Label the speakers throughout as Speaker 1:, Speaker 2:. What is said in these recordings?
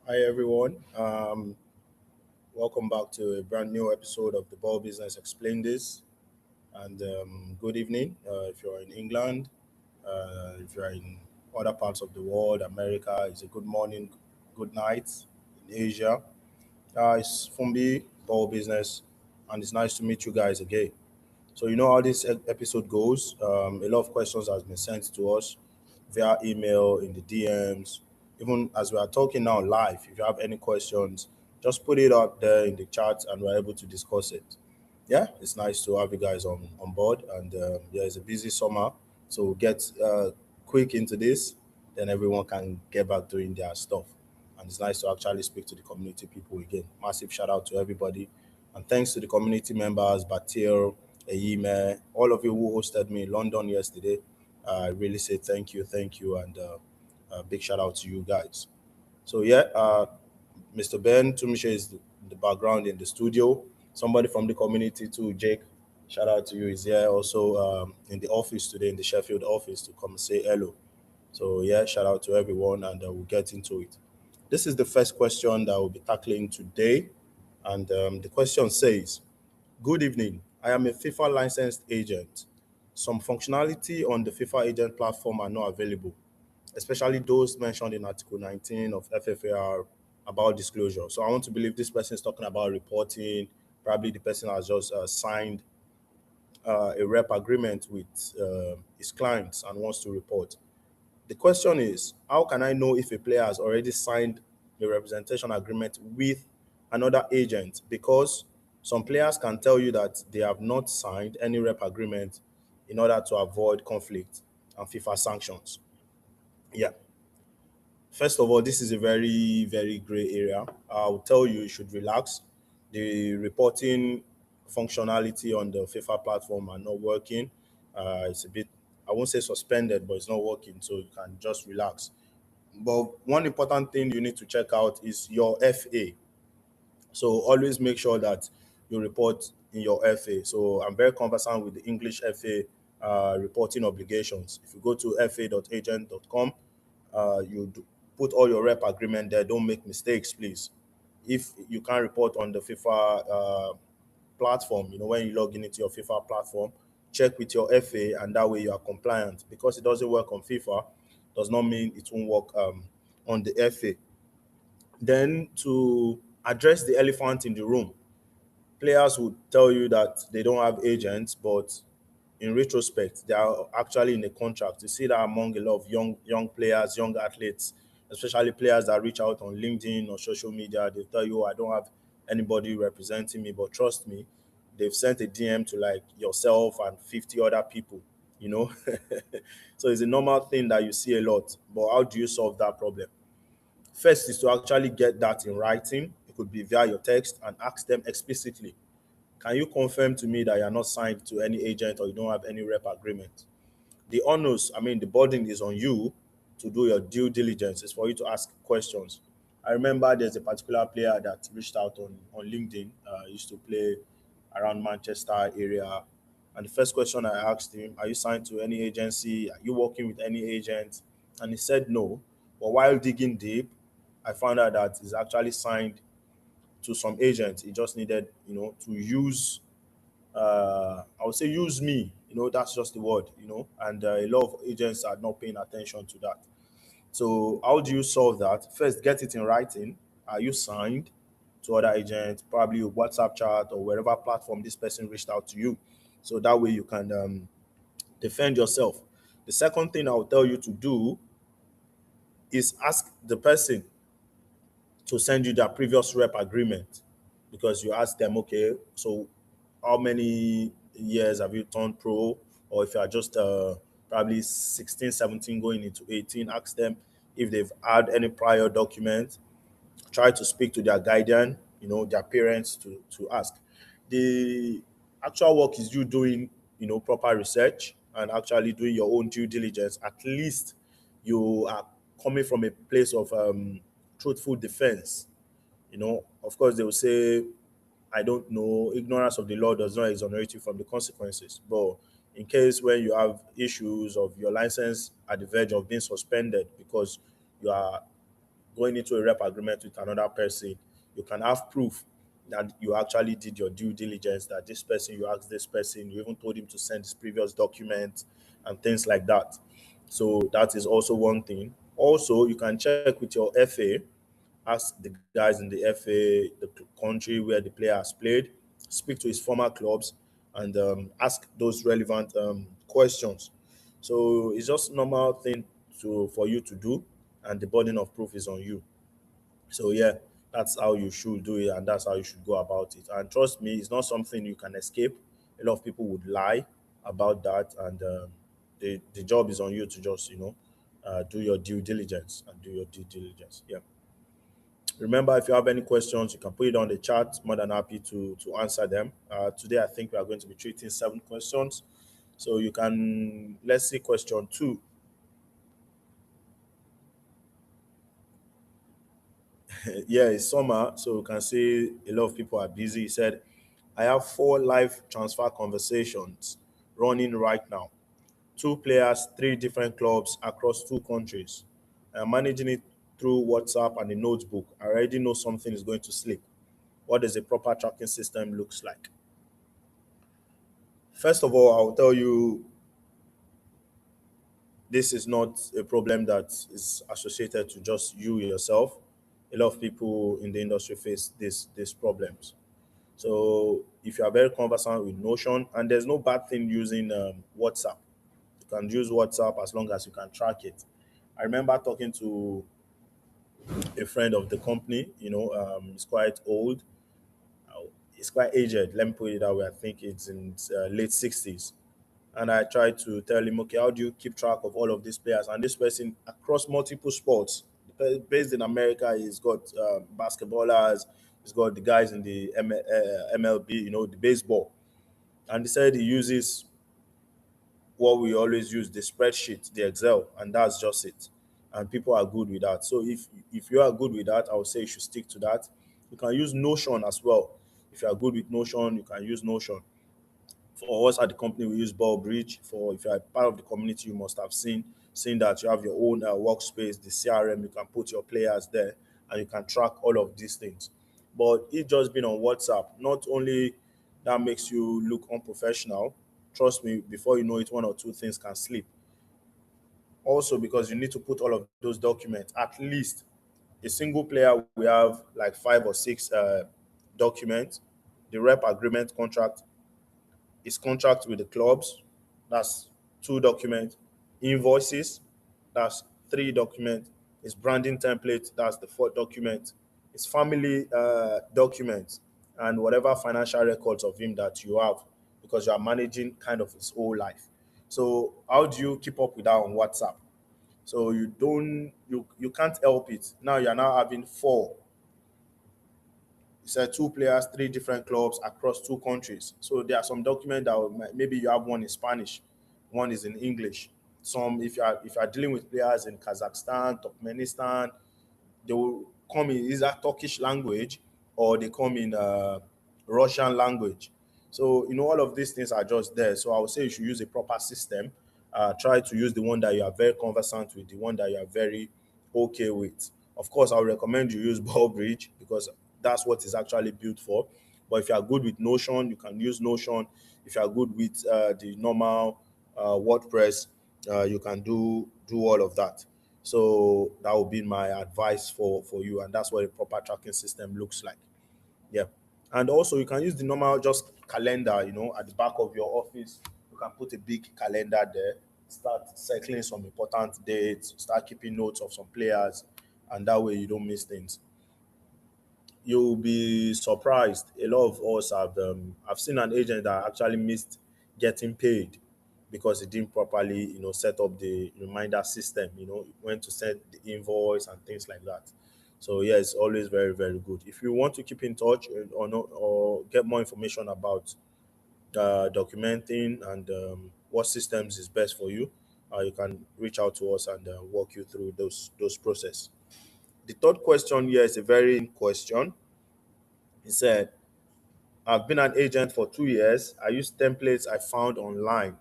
Speaker 1: Hi everyone. Welcome back to a brand new episode of the Ball Business Explained this. And good evening if you're in England, if you're in other parts of the world, America, it's a good morning, good night in Asia. It's Fumbi, Ball Business, and it's nice to meet you guys again. So you know how this episode goes. A lot of questions has been sent to us via email in the DMs. Even as we are talking now live, if you have any questions, just put it out there in the chat, and we're able to discuss it. Yeah, it's nice to have you guys on board. And yeah, it's a busy summer, so we'll get quick into this, then everyone can get back doing their stuff. And it's nice to actually speak to the community people again. Massive shout out to everybody, and thanks to the community members, Batil, Eyime, all of you who hosted me in London yesterday. I really say thank you, and a big shout out to you guys. So yeah, Mr. Ben Tumishe is the background in the studio. Somebody from the community too, Jake. Shout out to you. Is here also in the office today, in the Sheffield office, to come and say hello. So yeah, shout out to everyone, and we'll get into it. This is the first question that we'll be tackling today, and the question says, "Good evening. I am a FIFA licensed agent. Some functionality on the FIFA agent platform are not available, especially those mentioned in Article 19 of FFAR about disclosure." So I want to believe this person is talking about reporting. Probably the person has just signed a rep agreement with his clients and wants to report. The question is, how can I know if a player has already signed a representation agreement with another agent? Because some players can tell you that they have not signed any rep agreement in order to avoid conflict and FIFA sanctions. Yeah. First of all, this is a very gray area. I'll tell you, you should relax. The reporting functionality on the FIFA platform are not working. It's a bit, I won't say suspended, but it's not working. So you can just relax. But one important thing you need to check out is your FA. So always make sure that you report in your FA. So I'm very conversant with the English FA reporting obligations. If you go to fa.agent.com, put all your rep agreement there. Don't make mistakes, please. If you can't report on the FIFA platform, when you log in into your FIFA platform, check with your FA, and that way you are compliant. Because it doesn't work on FIFA, does not mean it won't work on the FA. Then to address the elephant in the room, players would tell you that they don't have agents, but in retrospect, they are actually in a contract. You see that among a lot of young players, young athletes, especially players that reach out on LinkedIn or social media. They tell you, "Oh, I don't have anybody representing me," but trust me, they've sent a DM to like yourself and 50 other people. You know, so it's a normal thing that you see a lot. But how do you solve that problem? First is to actually get that in writing. It could be via your text, and ask them explicitly, "Can you confirm to me that you're not signed to any agent or you don't have any rep agreement?" The onus, I mean, the burden is on you to do your due diligence. It's for you to ask questions. I remember there's a particular player that reached out on LinkedIn, used to play around Manchester area. And the first question I asked him, "Are you signed to any agency? Are you working with any agent?" And he said no. But while digging deep, I found out that he's actually signed to some agent. He just needed, to use, I would say use me, that's just the word, and a lot of agents are not paying attention to that. So how do you solve that? First, get it in writing. Are you signed to other agents, probably a WhatsApp chat or wherever platform this person reached out to you? So that way you can defend yourself. The second thing I'll tell you to do is ask the person to send you their previous rep agreement, because you ask them, okay, so how many years have you turned pro? Or if you are just probably 16, 17 going into 18, ask them if they've had any prior document. Try to speak to their guardian, their parents, to ask. The actual work is you doing, proper research and actually doing your own due diligence. At least you are coming from a place of truthful defense. Of course, they will say, "I don't know. Ignorance of the law does not exonerate you from the consequences." But in case when you have issues of your license at the verge of being suspended because you are going into a rep agreement with another person, you can have proof that you actually did your due diligence, that this person, you asked this person, you even told him to send his previous documents and things like that. So that is also one thing. Also, you can check with your FA, ask the guys in the FA, the country where the player has played, speak to his former clubs, and ask those relevant questions. So it's just normal thing for you to do, and the burden of proof is on you. So yeah, that's how you should do it, and that's how you should go about it. And trust me, it's not something you can escape. A lot of people would lie about that, and the job is on you to just do your due diligence and do your due diligence. Yeah. Remember, if you have any questions, you can put it on the chat. More than happy to answer them. Today, I think we are going to be treating 7 questions. So you can let's see question 2. Yeah, it's summer, so you can see a lot of people are busy. He said, I have 4 live transfer conversations running right now. 2 players, 3 different clubs across 2 countries. I'm managing it through WhatsApp and a notebook. I already know something is going to slip. What does a proper tracking system looks like? First of all, I'll tell you this is not a problem that is associated to just you yourself. A lot of people in the industry face these problems. So if you are very conversant with Notion, and there's no bad thing using WhatsApp. You can use WhatsApp as long as you can track it. I remember talking to a friend of the company. He's quite old. He's quite aged. Let me put it that way. I think it's in late 60s. And I tried to tell him, okay, how do you keep track of all of these players? And this person across multiple sports, based in America, he's got basketballers, he's got the guys in the MLB, the baseball. And he said he uses what we always use, the spreadsheet, the Excel, and that's just it. And people are good with that. So if you are good with that, I would say you should stick to that. You can use Notion as well. If you are good with Notion, you can use Notion. For us at the company, we use Bridge. For if you are part of the community, you must have seen that you have your own workspace, the CRM. You can put your players there, and you can track all of these things. But it just being on WhatsApp, not only that makes you look unprofessional. Trust me, before you know it, 1 or 2 things can slip. Also, because you need to put all of those documents, at least a single player, we have like 5 or 6 documents, the rep agreement contract, his contract with the clubs, that's 2 documents, invoices, that's 3 documents, his branding template, that's the 4th document, his family documents, and whatever financial records of him that you have, because you are managing kind of his whole life. So how do you keep up with that on WhatsApp? So you can't help it. Now you're now having 4. You said 2 players, 3 different clubs across 2 countries. So there are some documents that maybe you have one in Spanish, one is in English. Some if you are dealing with players in Kazakhstan, Turkmenistan, they will come in either Turkish language or they come in Russian language. So all of these things are just there. So I would say you should use a proper system. Try to use the one that you are very conversant with, the one that you are very okay with. Of course, I would recommend you use Bridge because that's what it's actually built for. But if you are good with Notion, you can use Notion. If you are good with the normal WordPress, you can do all of that. So that would be my advice for you, and that's what a proper tracking system looks like. Yeah. And also you can use the normal just calendar, at the back of your office. You can put a big calendar there, start circling some important dates, start keeping notes of some players, and that way you don't miss things. You'll be surprised. A lot of us I've seen an agent that actually missed getting paid because he didn't properly, set up the reminder system, when to send the invoice and things like that. So yeah, it's always very, very good. If you want to keep in touch or no, or get more information about documenting and what systems is best for you, you can reach out to us and walk you through those process. The third question here is a very question. He said, I've been an agent for 2 years. I use templates I found online.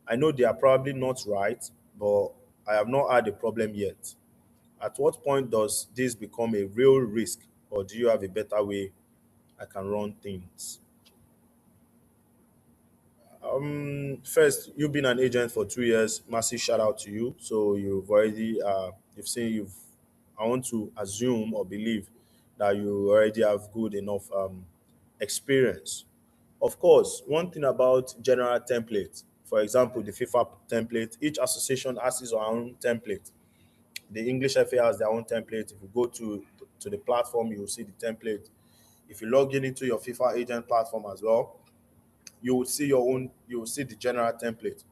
Speaker 1: I know they are probably not right, but I have not had a problem yet. At what point does this become a real risk, or do you have a better way I can run things? First, you've been an agent for 2 years. Massive shout out to you. So you've already you've seen you've. I want to assume or believe that you already have good enough experience. Of course, one thing about general templates, for example, the FIFA template, each association has its own template. The English FA has their own template. If you go to the platform, you will see the template. If you log in into your FIFA agent platform as well, you will see your own. You will see the general template.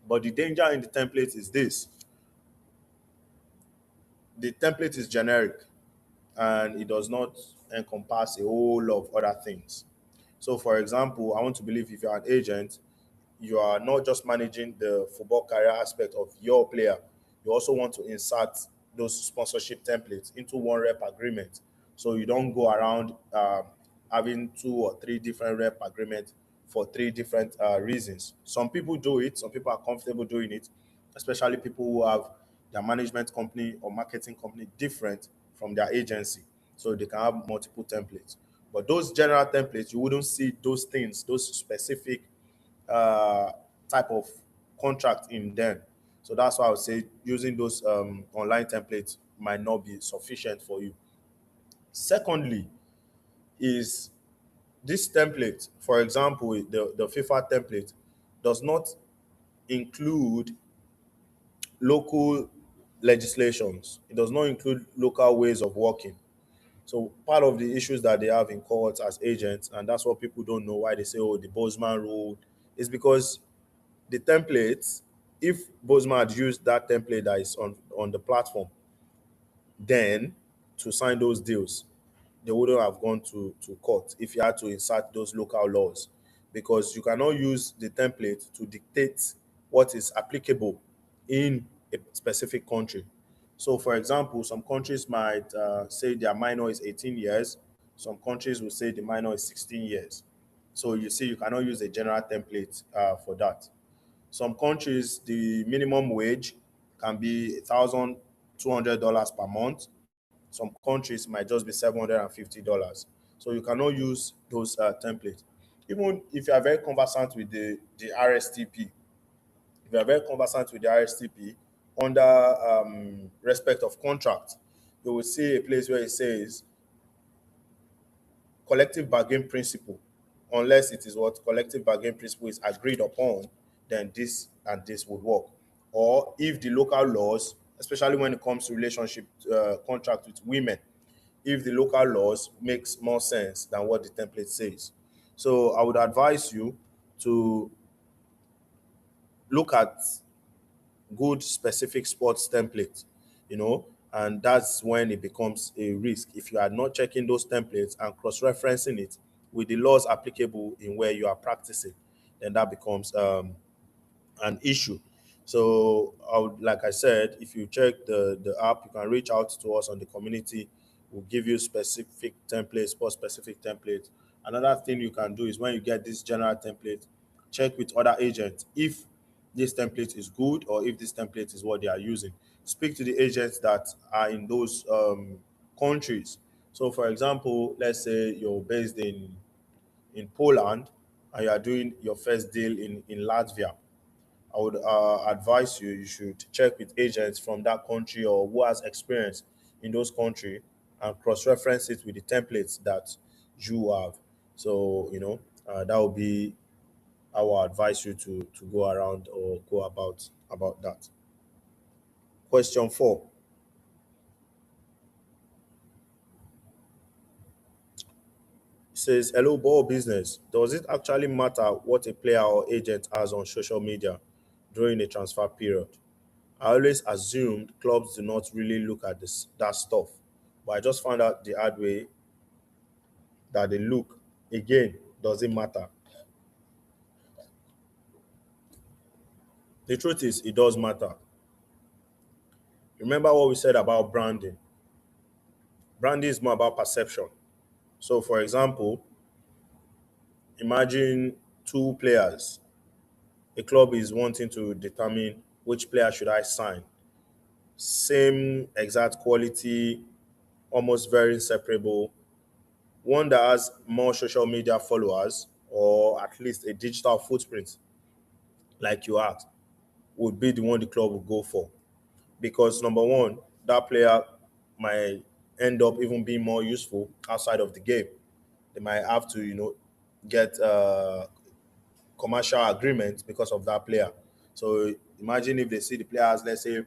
Speaker 1: But the danger in the template is this: the template is generic and it does not encompass a whole lot of other things. So, for example, I want to believe if you're an agent, you are not just managing the football career aspect of your player, you also want to insert those sponsorship templates into one rep agreement. So you don't go around having two or three different rep agreements for three different reasons. Some people do it, some people are comfortable doing it, especially people who have their management company or marketing company different from their agency. So they can have multiple templates. But those general templates, you wouldn't see those things, those specific uh, type of contract in them. So that's why I would say using those online templates might not be sufficient for you. Secondly, is this template, for example, the FIFA template does not include local legislations. It does not include local ways of working. So part of the issues that they have in courts as agents, and that's what people don't know why they say, oh, the Bozeman rule, is because the templates, if Bosman had used that template that is on the platform, then to sign those deals, they wouldn't have gone to court if you had to insert those local laws. Because you cannot use the template to dictate what is applicable in a specific country. So, for example, some countries might say their minor is 18 years, some countries will say the minor is 16 years. So, you see, you cannot use a general template for that. Some countries, the minimum wage can be $1,200 per month. Some countries might just be $750. So you cannot use those templates. Even if you are very conversant with the RSTP, if you are very conversant with the RSTP under respect of contract, you will see a place where it says collective bargain principle. Unless it is what collective bargain principle is agreed upon, then this and this would work. Or if the local laws, especially when it comes to relationship contract with women, if the local laws makes more sense than what the template says. So I would advise you to look at good specific sports templates, you know, and that's when it becomes a risk. If you are not checking those templates and cross-referencing it with the laws applicable in where you are practicing, then that becomes an issue. So, like I said, if you check the app, you can reach out to us on the community. We'll give you specific templates, for specific templates. Another thing you can do is when you get this general template, check with other agents if this template is good or if this template is what they are using. Speak to the agents that are in those countries. So, for example, let's say you're based in Poland and you are doing your first deal in Latvia. I would advise you should check with agents from that country or who has experience in those country and cross-reference it with the templates that you have. So that would be I will advise you to go around or go about that. Question 4 says, "Hello, ball business. Does it actually matter what a player or agent has on social media during a transfer period? I always assumed clubs do not really look at that stuff, but I just found out the hard way that they look. Again, does it matter? The truth is, it does matter. Remember what we said about branding. Branding is more about perception. So, for example, imagine two players. A club is wanting to determine which player should I sign. same exact quality, almost very inseparable. One that has more social media followers or at least a digital footprint, like you asked, would be the one the club would go for. Because number one, that player might end up even being more useful outside of the game. They might have to, get commercial agreement because of that player. So imagine if they see the player has, let's say,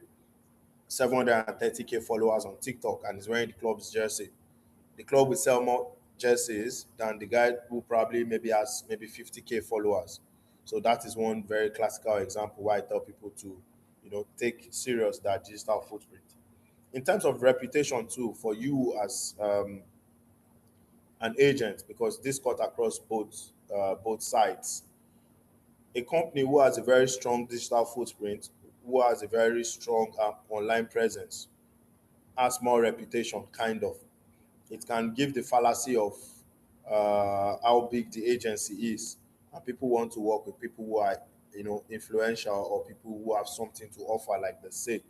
Speaker 1: 730K followers on TikTok and is wearing the club's jersey. The club will sell more jerseys than the guy who probably maybe has maybe 50K followers. So that is one very classical example why I tell people to, take serious that digital footprint. In terms of reputation too, for you as an agent, because this cut across both sides. A company who has a very strong digital footprint, who has a very strong online presence, has more reputation, kind of. It can give the fallacy of how big the agency is, and people want to work with people who are, influential or people who have something to offer, like they say.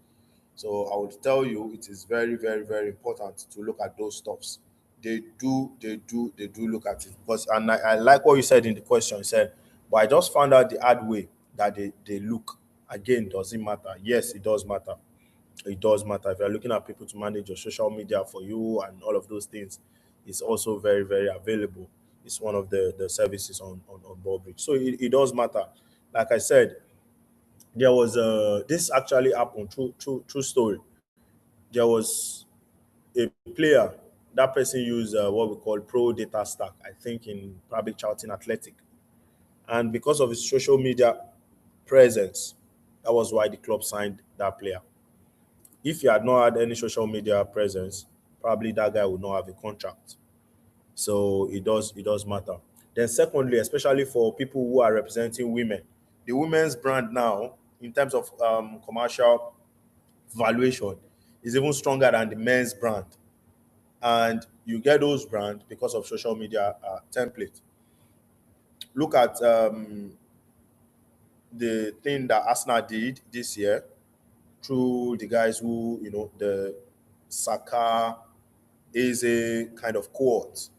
Speaker 1: So I would tell you it is very, very, very important to look at those stuffs. They do look at it because, and I like what you said in the question. You said, but I just found out the hard way that they look. Again, does it matter? Yes, it does matter. It does matter. If you're looking at people to manage your social media for you and all of those things, it's also very, very available. It's one of the services on Ballbridge. So it does matter. Like I said, there was this actually happened, true story. There was a player. That person used what we call pro data stack, I think in probably Charlton Athletic. And because of his social media presence, that was why the club signed that player. If he had not had any social media presence, probably that guy would not have a contract. So it does matter. Then secondly, especially for people who are representing women, the women's brand now, in terms of commercial valuation, is even stronger than the men's brand. And you get those brands because of social media template. Look at the thing that Arsenal did this year through the guys who, the Saka is a kind of cohort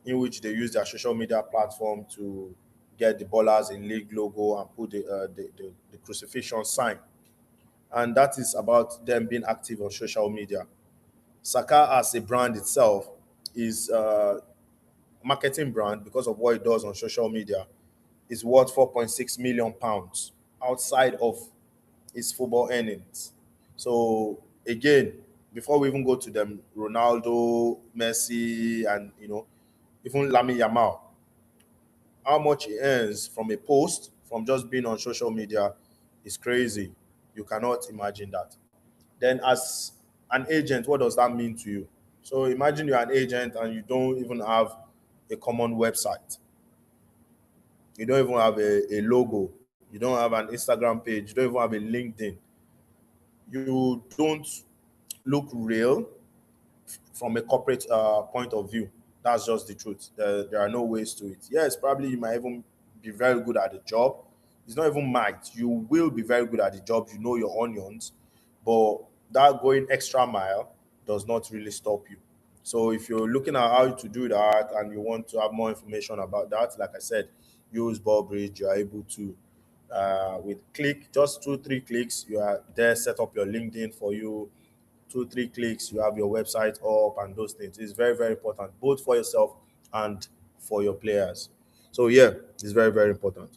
Speaker 1: in which they use their social media platform to get the ballers in league logo and put the crucifixion sign. And that is about them being active on social media. Saka as a brand itself is marketing brand because of what it does on social media is worth 4.6 million pounds outside of his football earnings. So again, before we even go to them, Ronaldo, Messi, and even Lami Yamal, how much he earns from a post from just being on social media is crazy. You cannot imagine that. Then as an agent, what does that mean to you? So imagine you're an agent and you don't even have a common website. You don't even have a logo. You don't have an Instagram page. You don't even have a LinkedIn. You don't look real from a corporate point of view. That's just the truth. There are no ways to it. Yes, probably you might even be very good at the job. It's not even might. You will be very good at the job. You know your onions, but that going extra mile does not really stop you. So if you're looking at how to do that and you want to have more information about that, like I said, use Ballbridge. You are able to with click just 2 3 clicks. You are there. Set up your LinkedIn for you. 2 3 clicks, you have your website up and those things. It's very, very important, both for yourself and for your players. So yeah, it's very, very important.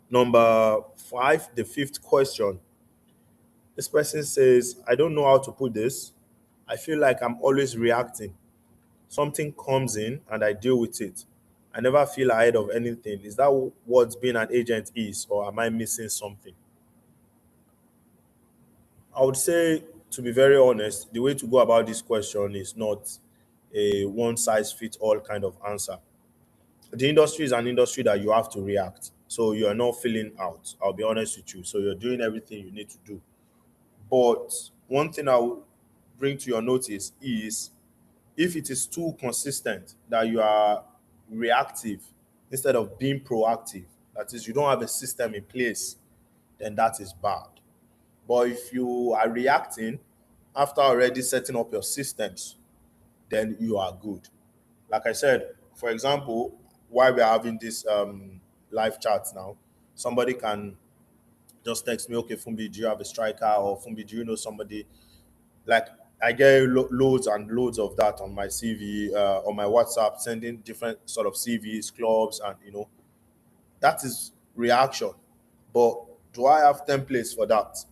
Speaker 1: Number five, the fifth question. This person says, I don't know how to put this. I feel like I'm always reacting. Something comes in and I deal with it. I never feel ahead of anything. Is that what being an agent is, or am I missing something? I would say, to be very honest, the way to go about this question is not a one size fits all kind of answer. The industry is an industry that you have to react. So you are not filling out. I'll be honest with you. So you're doing everything you need to do. But one thing I will bring to your notice is if it is too consistent that you are reactive instead of being proactive, that is, you don't have a system in place, then that is bad. But if you are reacting after already setting up your systems, then you are good. Like I said, for example, while we're having this live chat now, somebody can just text me, okay, Fumbi, do you have a striker? Or Fumbi, do you know somebody? Like, I get loads and loads of that on my CV, on my WhatsApp, sending different sort of CVs, clubs, and that is reaction. But do I have templates for that?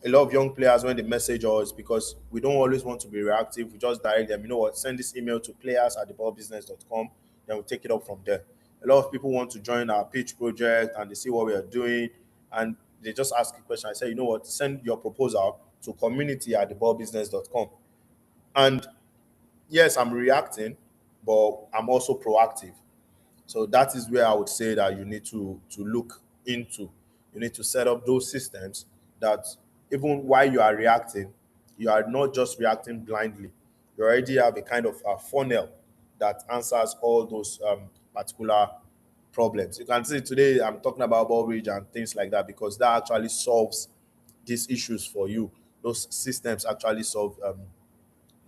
Speaker 1: A lot of young players, when they message us, because we don't always want to be reactive, we just direct them, you know what, send this email to players@theballbusiness.com, then we'll take it up from there. A lot of people want to join our pitch project and they see what we are doing and they just ask a question. I say, you know what, send your proposal to community@theballbusiness.com. And yes, I'm reacting, but I'm also proactive. So that is where I would say that you need to look into. You need to set up those systems that even while you are reacting, you are not just reacting blindly. You already have a kind of a funnel that answers all those particular problems. You can see today I'm talking about ball bridge and things like that because that actually solves these issues for you. Those systems actually solve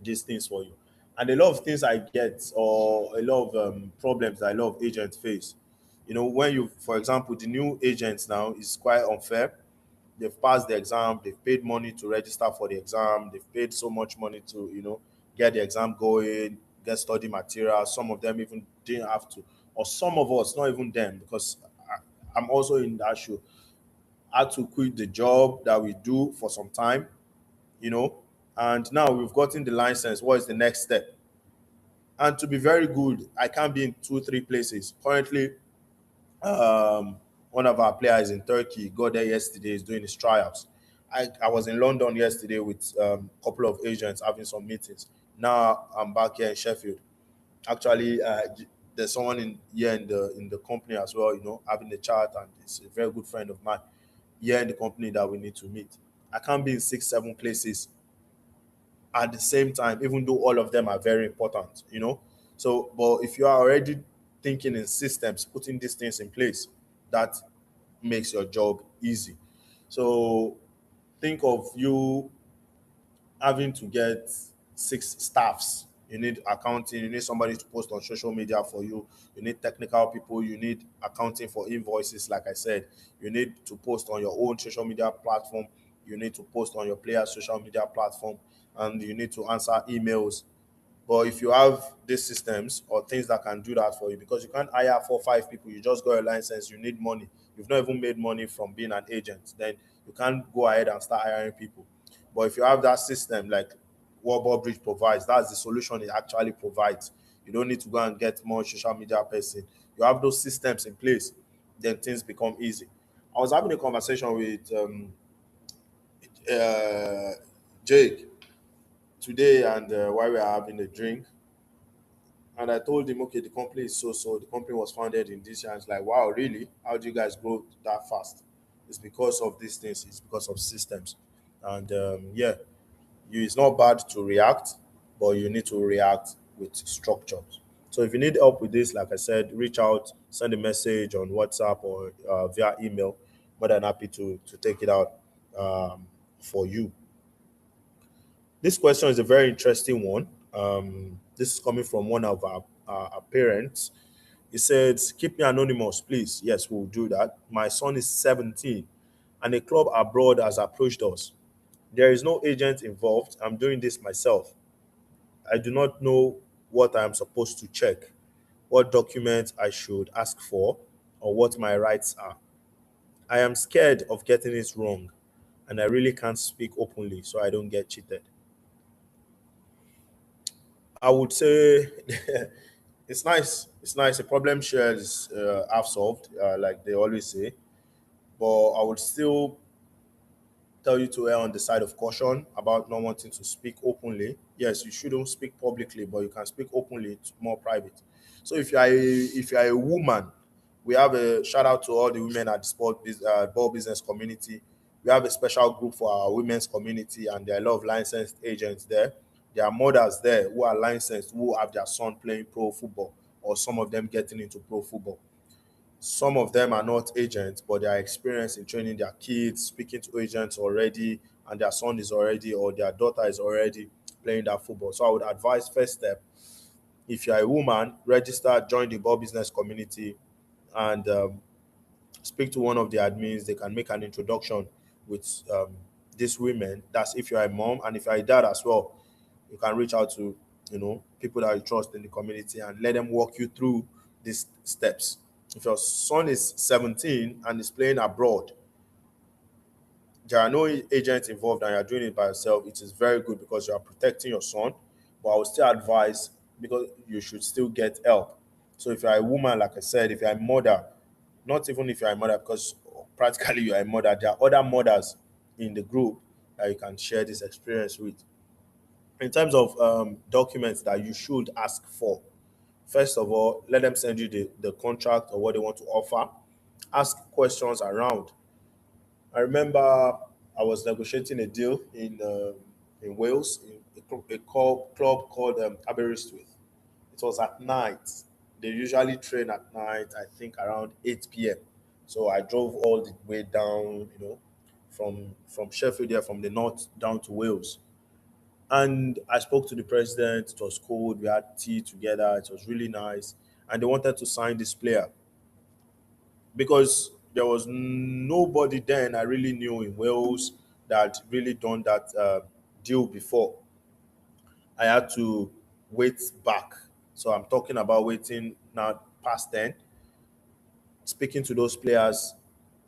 Speaker 1: these things for you. And a lot of things I get, or a lot of problems that a lot of agents face. When you, for example, the new agents now is quite unfair. They've passed the exam, they've paid money to register for the exam, they've paid so much money to, get the exam going, get study material. Some of them even didn't have to, or some of us, not even them, because I'm also in that shoe. Had to quit the job that we do for some time, you know, and now we've gotten the license. What is the next step? And to be very good, I can't be in two, three places. Currently, one of our players in Turkey got there yesterday, is doing his trials. I was in London yesterday with a couple of agents having some meetings. Now I'm back here in Sheffield. Actually, there's someone in here in the company as well, having a chat, and it's a very good friend of mine here in the company that we need to meet. I can't be in six, seven places at the same time, even though all of them are very important. So, but if you are already thinking in systems, putting these things in place, that makes your job easy. So, think of you having to get six staffs. You need accounting, you need somebody to post on social media for you, you need technical people, you need accounting for invoices, like I said, you need to post on your own social media platform, you need to post on your player's social media platform, and you need to answer emails. But if you have these systems or things that can do that for you, because you can't hire four, five people, you just got a license, you need money. You've not even made money from being an agent, then you can't go ahead and start hiring people. But if you have that system, like what Bob Bridge provides, that's the solution it actually provides. You don't need to go and get more social media person. You have those systems in place, then things become easy. I was having a conversation with uh, Jake today, and while we were having a drink, and I told him, okay, the company is so. The company was founded in this year. And it's like, wow, really? How do you guys grow that fast? It's because of these things. It's because of systems. And yeah, it's not bad to react, but you need to react with structures. So if you need help with this, like I said, reach out, send a message on WhatsApp or via email. More than happy to take it out for you. This question is a very interesting one. This is coming from one of our parents. He said, keep me anonymous, please. Yes, we'll do that. My son is 17 and a club abroad has approached us. There is no agent involved. I'm doing this myself. I do not know what I am supposed to check, what documents I should ask for, or what my rights are. I am scared of getting it wrong, and I really can't speak openly so I don't get cheated. I would say it's nice. It's nice. A problem shared is half solved, like they always say. But I would still tell you to err on the side of caution about not wanting to speak openly. Yes, you shouldn't speak publicly, but you can speak openly. It's more private. So if you are a woman, we have a shout out to all the women at the ball business community. We have a special group for our women's community, and there are a lot of licensed agents there. There are mothers there who are licensed, who have their son playing pro football, or some of them getting into pro football. Some of them are not agents, but they are experienced in training their kids, speaking to agents already, and their son is already or their daughter is already playing that football. So I would advise first step, if you're a woman, register, join the ball business community, and speak to one of the admins. They can make an introduction with these women. That's if you're a mom, and if you're a dad as well, you can reach out to people that you trust in the community and let them walk you through these steps. If your son is 17 and is playing abroad, there are no agents involved and you're doing it by yourself, it is very good because you are protecting your son. But I would still advise, because you should still get help. So if you're a woman, like I said, if you're a mother, not even if you're a mother, because practically you're a mother, there are other mothers in the group that you can share this experience with. In terms of documents that you should ask for, first of all, let them send you the contract or what they want to offer. Ask questions around. I remember I was negotiating a deal in Wales, in club called Aberystwyth. It was at night. They usually train at night, I think around 8 p.m. So I drove all the way down, from Sheffield here, from the north down to Wales. And I spoke to the president. It was cold. We had tea together. It was really nice. And they wanted to sign this player because there was nobody then I really knew in Wales that really done that deal before. I had to wait back. So I'm talking about waiting now past 10, speaking to those players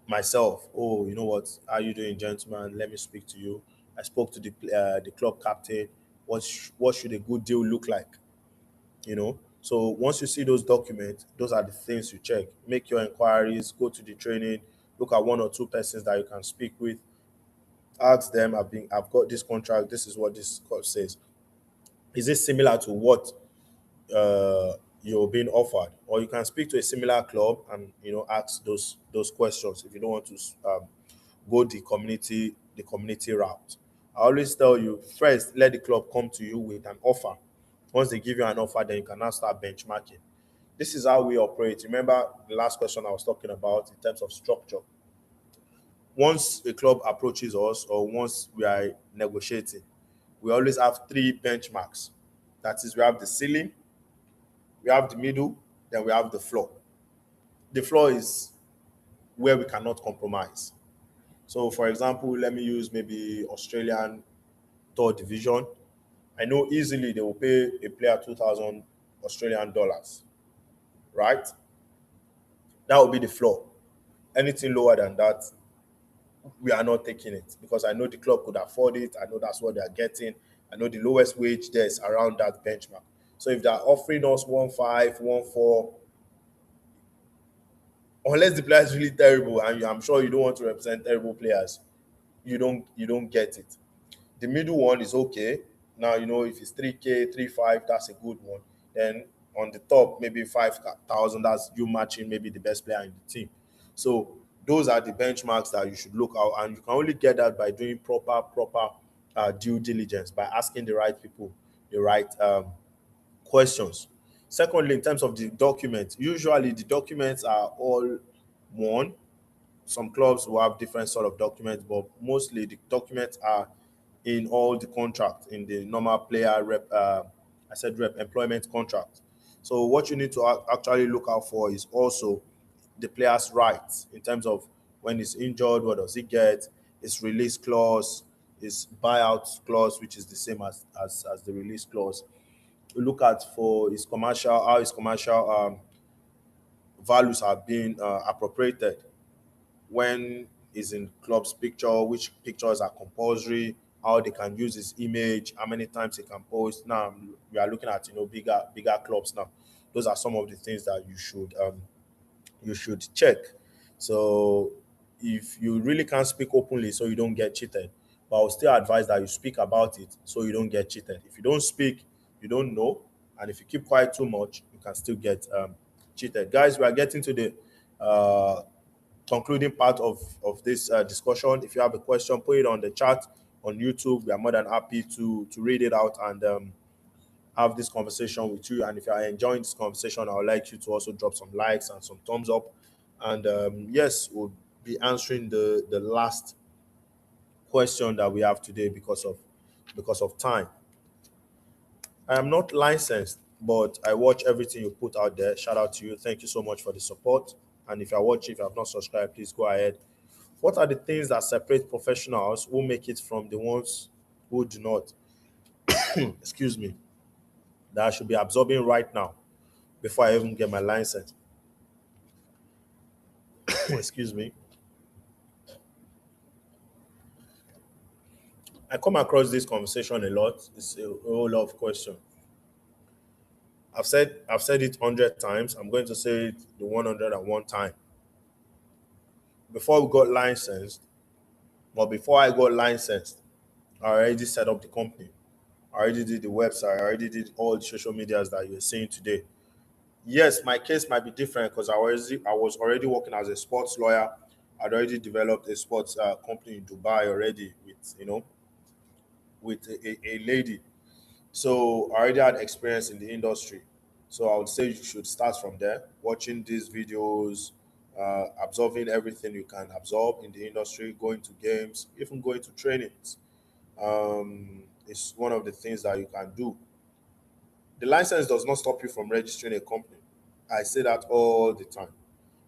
Speaker 1: myself. Oh, you know what? How you doing, gentlemen? Let me speak to you. I spoke to the club captain. What should a good deal look like? So once you see those documents, those are the things you check. Make your inquiries, go to the training, look at one or two persons that you can speak with, ask them, I've got this contract, this is what this club says. Is it similar to what uh, you're being offered? Or you can speak to a similar club and ask those questions if you don't want to go the community route. I always tell you, first let the club come to you with an offer. Once they give you an offer, then you can now start benchmarking. This is how we operate. Remember the last question I was talking about in terms of structure. Once a club approaches us or once we are negotiating, we always have three benchmarks. That is, we have the ceiling, we have the middle, then we have the floor. The floor is where we cannot compromise. So, for example, let me use maybe Australian third division. I know easily they will pay a player 2,000 Australian dollars, right? That will be the floor. Anything lower than that, we are not taking it because I know the club could afford it. I know that's what they are getting. I know the lowest wage there is around that benchmark. So if they're offering us 1.5, 1.4, unless the player is really terrible, and I'm sure you don't want to represent terrible players, you don't get it. The middle one is okay. Now, if it's 3K, 3.5, that's a good one. Then on the top, maybe 5,000, that's you matching maybe the best player in the team. So those are the benchmarks that you should look out, and you can only get that by doing proper due diligence, by asking the right people the right questions. Secondly, in terms of the documents, usually the documents are all one. Some clubs will have different sort of documents, but mostly the documents are in all the contract in the normal player rep. I said rep employment contract. So what you need to actually look out for is also the player's rights in terms of when he's injured, what does he get, his release clause, his buyout clause, which is the same as the release clause. We look at for his commercial, how his commercial values are being appropriated when he's in club's picture, which pictures are compulsory, how they can use his image, how many times he can post. Now we are looking at bigger clubs now. Those are some of the things that you should check. So if you really can't speak openly so you don't get cheated, but I would still advise that you speak about it so you don't get cheated. If you don't speak, you don't know, and if you keep quiet too much, you can still get cheated. Guys, we are getting to the uh, concluding part of this discussion. If you have a question, put it on the chat on YouTube. We are more than happy to read it out and have this conversation with you. And if you are enjoying this conversation, I would like you to also drop some likes and some thumbs up. And yes, we'll be answering the last question that we have today because of time. I am not licensed, but I watch everything you put out there. Shout out to you. Thank you so much for the support. And if you're watching, if you have not subscribed, please go ahead. What are the things that separate professionals who make it from the ones who do not? Excuse me. That I should be absorbing right now before I even get my license. Excuse me. I come across this conversation a lot. It's a whole lot of questions. I've said it 100 times. I'm going to say it the 101 time. Before we got licensed, or before I got licensed, I already set up the company. I already did the website. I already did all the social medias that you're seeing today. Yes, my case might be different because I was already working as a sports lawyer. I'd already developed a sports company in Dubai already with a lady. So I already had experience in the industry. So I would say you should start from there, watching these videos, absorbing everything you can absorb in the industry, going to games, even going to trainings. It's one of the things that you can do. The license does not stop you from registering a company. I say that all the time.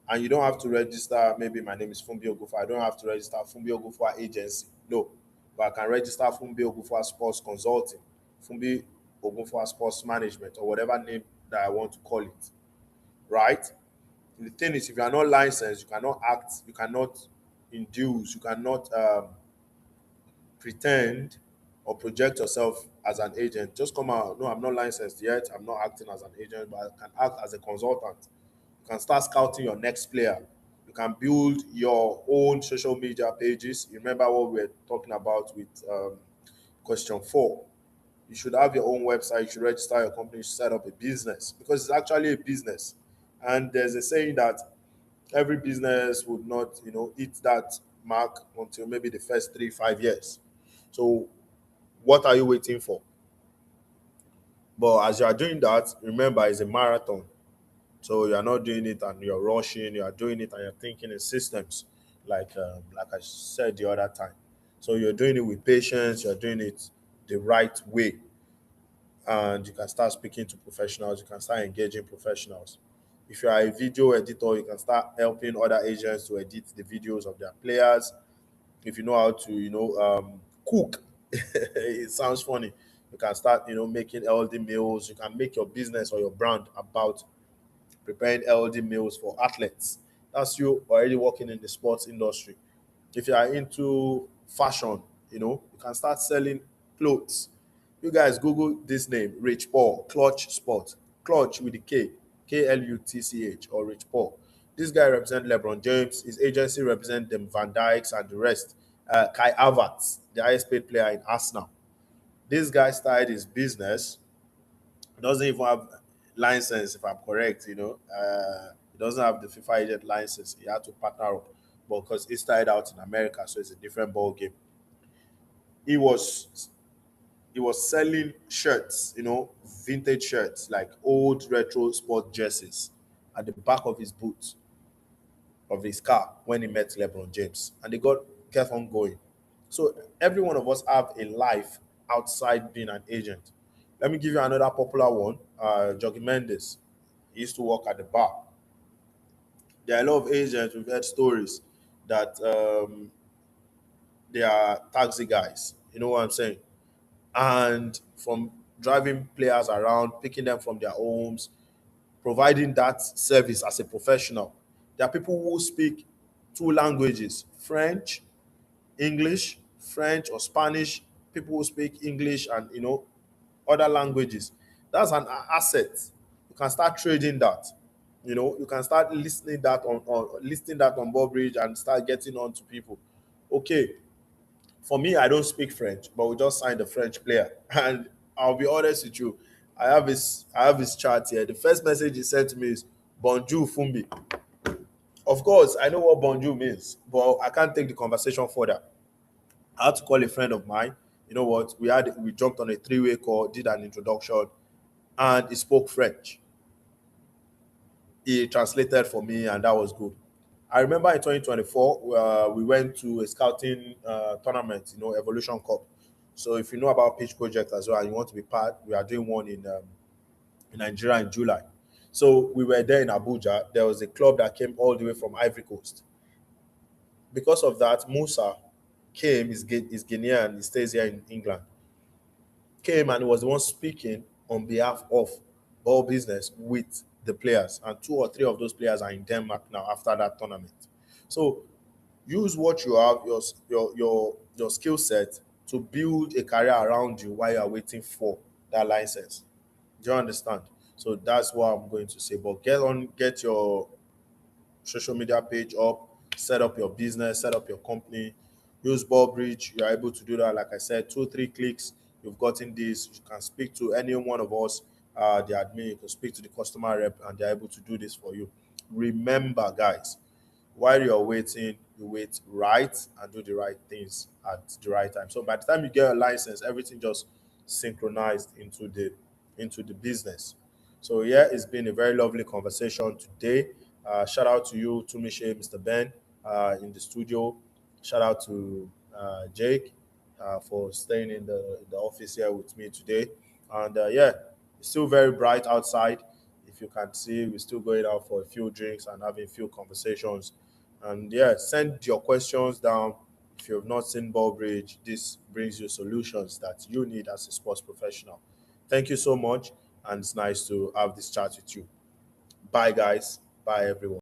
Speaker 1: And you don't have to register, maybe my name is Fumbi Ogufa. I don't have to register Fumbi Ogufa Agency. No. But I can register Fumbi Ogufa Sports Consulting, Fumbi Ogufa Sports Management, or whatever name that I want to call it. Right? The thing is, if you are not licensed, you cannot act, you cannot induce, you cannot pretend or project yourself as an agent. Just come out. No, I'm not licensed yet. I'm not acting as an agent, but I can act as a consultant. You can start scouting your next player. You can build your own social media pages. You remember what we were talking about with question 4. You should have your own website. You should register your company. You should set up a business because it's actually a business. And there's a saying that every business would not, hit that mark until maybe the first 3, 5 years. So what are you waiting for? But as you are doing that, remember it's a marathon. So you are not doing it and you're rushing. You are doing it and you're thinking in systems, like I said the other time. So you're doing it with patience. You're doing it the right way, and you can start speaking to professionals. You can start engaging professionals. If you are a video editor, you can start helping other agents to edit the videos of their players. If you know how to, cook, it sounds funny. You can start, making healthy meals. You can make your business or your brand about preparing healthy meals for athletes. That's you already working in the sports industry. If you are into fashion, you can start selling clothes. You guys Google this name, Rich Paul, Clutch Sport, Clutch with the Klutch, or Rich Paul. This guy represents LeBron James. His agency represents them Van Dykes and the rest. Kai Havertz, the highest paid player in Arsenal. This guy started his business. He doesn't even have license, if I'm correct. He doesn't have the FIFA agent license. He had to partner up, but because he started out in America, so it's a different ball game. He was he was selling shirts, vintage shirts, like old retro sport jerseys, at the back of his boot of his car when he met LeBron James, and they got kept on going. So every one of us have a life outside being an agent. Let me give you another popular one. Jogi Mendes. He used to work at the bar. There are a lot of agents. We've heard stories that they are taxi guys. You know what I'm saying? And from driving players around, picking them from their homes, providing that service as a professional. There are people who speak 2 languages, French, English, French or Spanish, people who speak English and other languages. That's an asset. You can start trading that. You can start listing that on Bridge and start getting on to people. Okay, for me, I don't speak French, but we just signed a French player. And I'll be honest with you, I have his chart here. The first message he sent to me is Bonjour Fumbi. Of course, I know what bonjour means, but I can't take the conversation further. I had to call a friend of mine. You know what? We jumped on a 3-way call, did an introduction, and he spoke French. He translated for me, and that was good. I remember in 2024, we went to a scouting tournament, Evolution Cup. So if you know about Pitch Project as well and you want to be part, we are doing one in Nigeria in July. So we were there in Abuja. There was a club that came all the way from Ivory Coast. Because of that, Musa came, is Ghanaian, he stays here in England, came and was the one speaking on behalf of Ball Business with the players. And two or three of those players are in Denmark now after that tournament. So use what you have, your skill set to build a career around you while you are waiting for that license. Do you understand? So that's what I'm going to say. But get your social media page up, set up your business, set up your company, use Bridge. You're able to do that. Like I said, 2 3 clicks, you've gotten this. You can speak to any one of us, the admin, you can speak to the customer rep, and they're able to do this for you. Remember, guys, while you're waiting, you wait right and do the right things at the right time. So by the time you get a license, everything just synchronized into the business. So yeah, it's been a very lovely conversation today. Shout out to you, Tumishe, Mr. Ben, in the studio. Shout out to Jake for staying in the office here with me today. And yeah, it's still very bright outside. If you can see, we're still going out for a few drinks and having a few conversations. And yeah, send your questions down. If you have not seen Ball Bridge, this brings you solutions that you need as a sports professional. Thank you so much, and it's nice to have this chat with you. Bye, guys. Bye, everyone.